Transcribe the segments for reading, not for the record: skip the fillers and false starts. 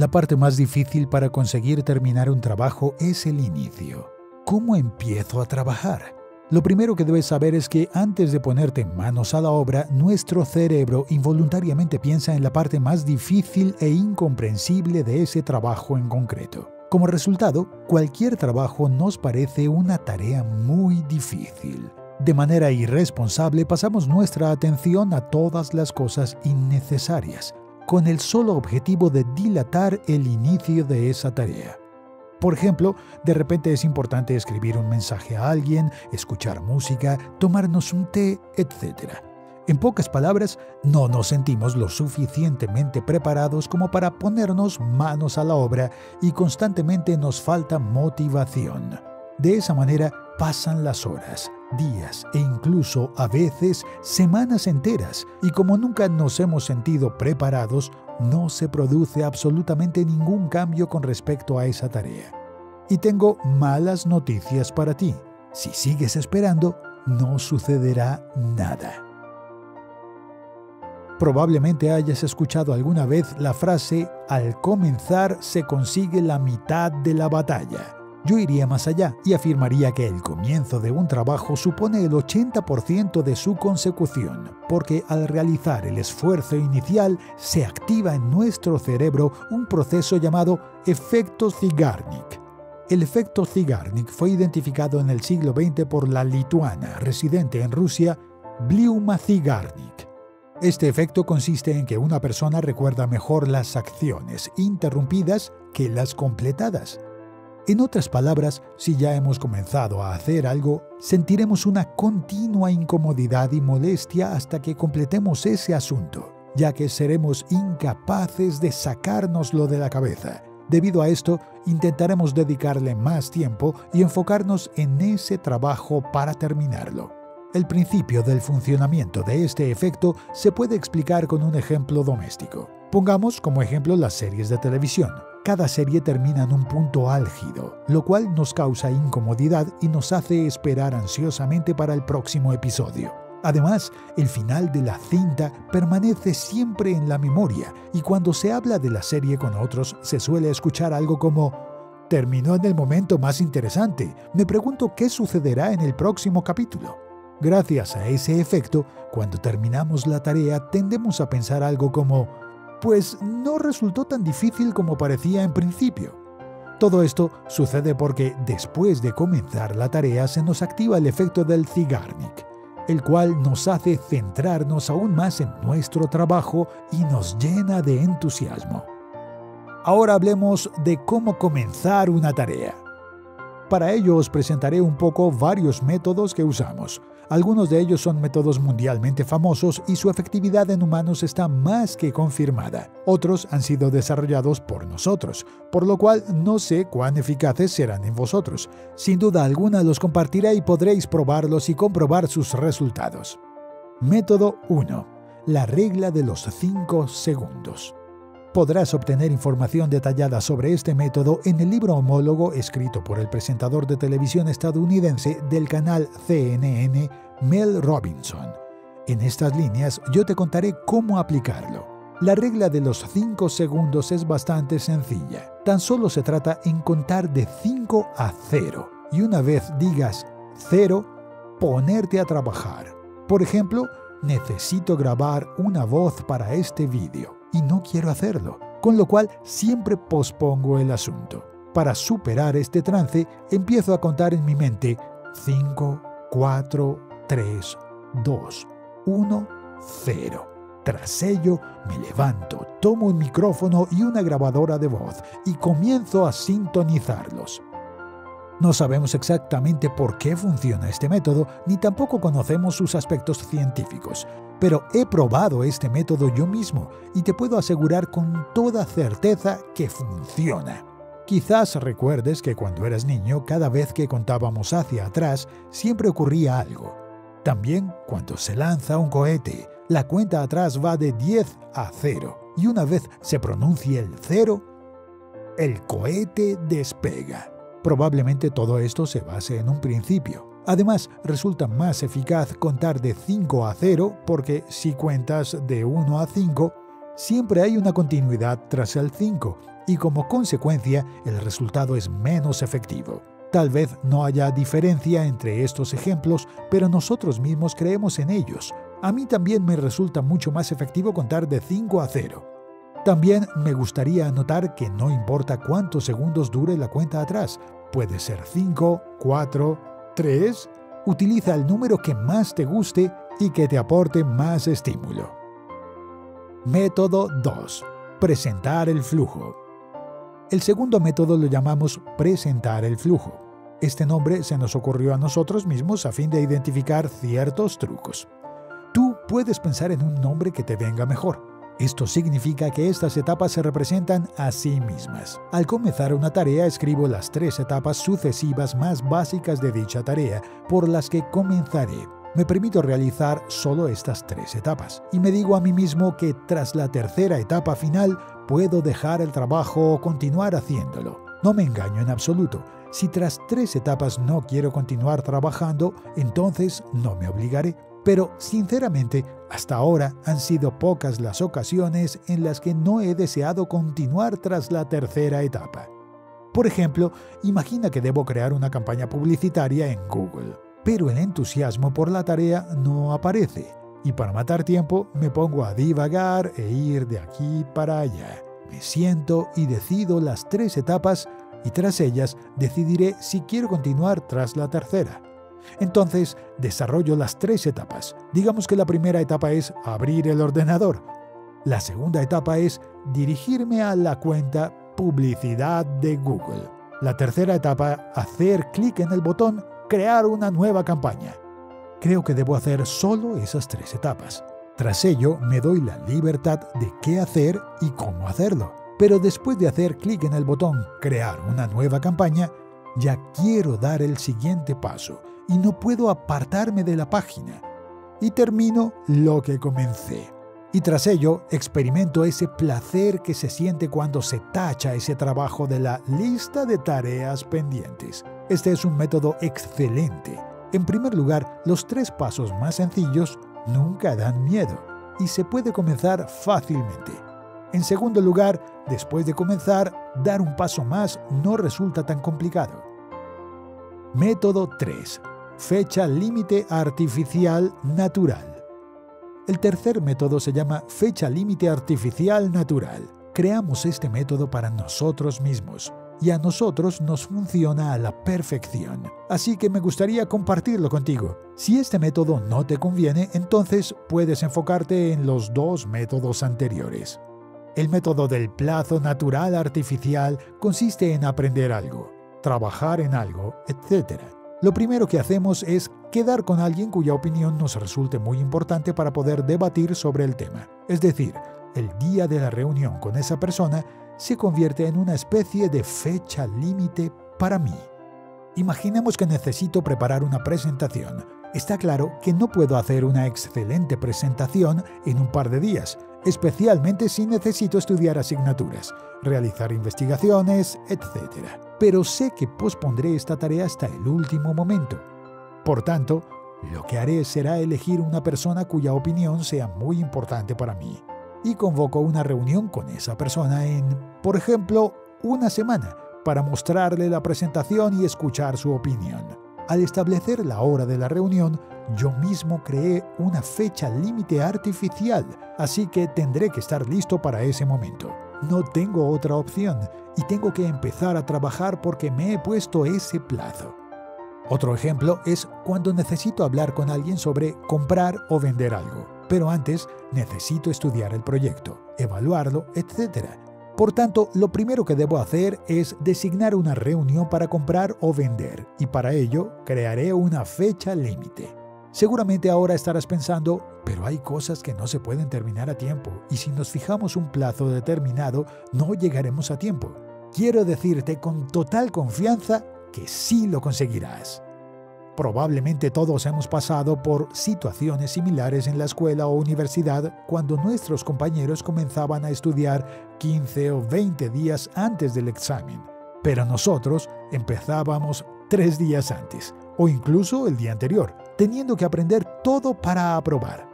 La parte más difícil para conseguir terminar un trabajo es el inicio. ¿Cómo empiezo a trabajar? Lo primero que debes saber es que antes de ponerte manos a la obra, nuestro cerebro involuntariamente piensa en la parte más difícil e incomprensible de ese trabajo en concreto. Como resultado, cualquier trabajo nos parece una tarea muy difícil. De manera irresponsable pasamos nuestra atención a todas las cosas innecesarias, con el solo objetivo de dilatar el inicio de esa tarea. Por ejemplo, de repente es importante escribir un mensaje a alguien, escuchar música, tomarnos un té, etc. En pocas palabras, no nos sentimos lo suficientemente preparados como para ponernos manos a la obra y constantemente nos falta motivación. De esa manera pasan las horas, días e incluso a veces semanas enteras y como nunca nos hemos sentido preparados, no se produce absolutamente ningún cambio con respecto a esa tarea. Y tengo malas noticias para ti. Si sigues esperando, no sucederá nada. Probablemente hayas escuchado alguna vez la frase «al comenzar se consigue la mitad de la batalla». Yo iría más allá y afirmaría que el comienzo de un trabajo supone el 80% de su consecución, porque al realizar el esfuerzo inicial se activa en nuestro cerebro un proceso llamado efecto Zeigarnik. El efecto Zeigarnik fue identificado en el siglo XX por la lituana residente en Rusia, Bliuma Zeigarnik. Este efecto consiste en que una persona recuerda mejor las acciones interrumpidas que las completadas. En otras palabras, si ya hemos comenzado a hacer algo, sentiremos una continua incomodidad y molestia hasta que completemos ese asunto, ya que seremos incapaces de sacárnoslo de la cabeza. Debido a esto, intentaremos dedicarle más tiempo y enfocarnos en ese trabajo para terminarlo. El principio del funcionamiento de este efecto se puede explicar con un ejemplo doméstico. Pongamos como ejemplo las series de televisión. Cada serie termina en un punto álgido, lo cual nos causa incomodidad y nos hace esperar ansiosamente para el próximo episodio. Además, el final de la cinta permanece siempre en la memoria y cuando se habla de la serie con otros se suele escuchar algo como «terminó en el momento más interesante, me pregunto qué sucederá en el próximo capítulo». Gracias a ese efecto, cuando terminamos la tarea tendemos a pensar algo como «pues no resultó tan difícil como parecía en principio». Todo esto sucede porque después de comenzar la tarea se nos activa el efecto del Zeigarnik, el cual nos hace centrarnos aún más en nuestro trabajo y nos llena de entusiasmo. Ahora hablemos de cómo comenzar una tarea. Para ello os presentaré un poco varios métodos que usamos. Algunos de ellos son métodos mundialmente famosos y su efectividad en humanos está más que confirmada. Otros han sido desarrollados por nosotros, por lo cual no sé cuán eficaces serán en vosotros. Sin duda alguna los compartiré y podréis probarlos y comprobar sus resultados. Método 1. La regla de los 5 segundos. Podrás obtener información detallada sobre este método en el libro homólogo escrito por el presentador de televisión estadounidense del canal CNN, Mel Robinson. En estas líneas yo te contaré cómo aplicarlo. La regla de los 5 segundos es bastante sencilla. Tan solo se trata en contar de 5 a 0 y una vez digas 0, ponerte a trabajar. Por ejemplo, necesito grabar una voz para este vídeo y no quiero hacerlo, con lo cual siempre pospongo el asunto. Para superar este trance, empiezo a contar en mi mente 5, 4, 3, 2, 1, 0. Tras ello, me levanto, tomo un micrófono y una grabadora de voz y comienzo a sintonizarlos. No sabemos exactamente por qué funciona este método, ni tampoco conocemos sus aspectos científicos, pero he probado este método yo mismo y te puedo asegurar con toda certeza que funciona. Quizás recuerdes que cuando eras niño, cada vez que contábamos hacia atrás, siempre ocurría algo. También cuando se lanza un cohete, la cuenta atrás va de 10 a 0, y una vez se pronuncie el 0, el cohete despega. Probablemente todo esto se base en un principio. Además, resulta más eficaz contar de 5 a 0 porque si cuentas de 1 a 5, siempre hay una continuidad tras el 5 y como consecuencia el resultado es menos efectivo. Tal vez no haya diferencia entre estos ejemplos, pero nosotros mismos creemos en ellos. A mí también me resulta mucho más efectivo contar de 5 a 0. También me gustaría anotar que no importa cuántos segundos dure la cuenta atrás. Puede ser 5, 4, 3. Utiliza el número que más te guste y que te aporte más estímulo. Método 2. Presentar el flujo. El segundo método lo llamamos presentar el flujo. Este nombre se nos ocurrió a nosotros mismos a fin de identificar ciertos trucos. Tú puedes pensar en un nombre que te venga mejor. Esto significa que estas etapas se representan a sí mismas. Al comenzar una tarea, escribo las 3 etapas sucesivas más básicas de dicha tarea por las que comenzaré. Me permito realizar solo estas 3 etapas y me digo a mí mismo que tras la tercera etapa final puedo dejar el trabajo o continuar haciéndolo. No me engaño en absoluto. Si tras 3 etapas no quiero continuar trabajando, entonces no me obligaré. Pero, sinceramente, hasta ahora han sido pocas las ocasiones en las que no he deseado continuar tras la tercera etapa. Por ejemplo, imagina que debo crear una campaña publicitaria en Google, pero el entusiasmo por la tarea no aparece, y para matar tiempo me pongo a divagar e ir de aquí para allá. Me siento y decido las 3 etapas, y tras ellas decidiré si quiero continuar tras la tercera. Entonces, desarrollo las 3 etapas. Digamos que la primera etapa es abrir el ordenador. La segunda etapa es dirigirme a la cuenta Publicidad de Google. La tercera etapa, hacer clic en el botón Crear una nueva campaña. Creo que debo hacer solo esas 3 etapas. Tras ello, me doy la libertad de qué hacer y cómo hacerlo. Pero después de hacer clic en el botón Crear una nueva campaña, ya quiero dar el siguiente paso y no puedo apartarme de la página. Y termino lo que comencé. Y tras ello, experimento ese placer que se siente cuando se tacha ese trabajo de la lista de tareas pendientes. Este es un método excelente. En primer lugar, los 3 pasos más sencillos nunca dan miedo y se puede comenzar fácilmente. En segundo lugar, después de comenzar, dar un paso más no resulta tan complicado. Método 3. Fecha límite artificial natural. El tercer método se llama fecha límite artificial natural. Creamos este método para nosotros mismos y a nosotros nos funciona a la perfección. Así que me gustaría compartirlo contigo. Si este método no te conviene, entonces puedes enfocarte en los 2 métodos anteriores. El método del plazo natural artificial consiste en aprender algo, trabajar en algo, etc. Lo primero que hacemos es quedar con alguien cuya opinión nos resulte muy importante para poder debatir sobre el tema. Es decir, el día de la reunión con esa persona se convierte en una especie de fecha límite para mí. Imaginemos que necesito preparar una presentación. Está claro que no puedo hacer una excelente presentación en un par de días, especialmente si necesito estudiar asignaturas, realizar investigaciones, etc. Pero sé que pospondré esta tarea hasta el último momento. Por tanto, lo que haré será elegir una persona cuya opinión sea muy importante para mí y convoco una reunión con esa persona en, por ejemplo, una semana para mostrarle la presentación y escuchar su opinión. Al establecer la hora de la reunión, yo mismo creé una fecha límite artificial, así que tendré que estar listo para ese momento. No tengo otra opción y tengo que empezar a trabajar porque me he puesto ese plazo. Otro ejemplo es cuando necesito hablar con alguien sobre comprar o vender algo, pero antes necesito estudiar el proyecto, evaluarlo, etc. Por tanto, lo primero que debo hacer es designar una reunión para comprar o vender, y para ello crearé una fecha límite. Seguramente ahora estarás pensando, pero hay cosas que no se pueden terminar a tiempo, y si nos fijamos un plazo determinado, no llegaremos a tiempo. Quiero decirte con total confianza que sí lo conseguirás. Probablemente todos hemos pasado por situaciones similares en la escuela o universidad cuando nuestros compañeros comenzaban a estudiar 15 o 20 días antes del examen, pero nosotros empezábamos 3 días antes, o incluso el día anterior, teniendo que aprender todo para aprobar.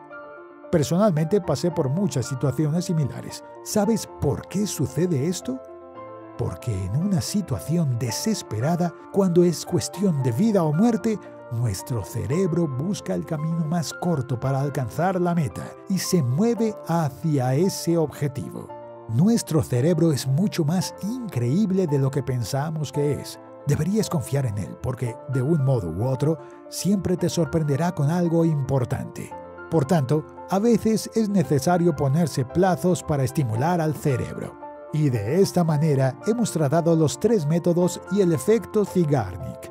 Personalmente pasé por muchas situaciones similares. ¿Sabes por qué sucede esto? porque en una situación desesperada, cuando es cuestión de vida o muerte, nuestro cerebro busca el camino más corto para alcanzar la meta y se mueve hacia ese objetivo. Nuestro cerebro es mucho más increíble de lo que pensamos que es. Deberías confiar en él porque, de un modo u otro, siempre te sorprenderá con algo importante. Por tanto, a veces es necesario ponerse plazos para estimular al cerebro. Y de esta manera hemos tratado los 3 métodos y el efecto Zeigarnik.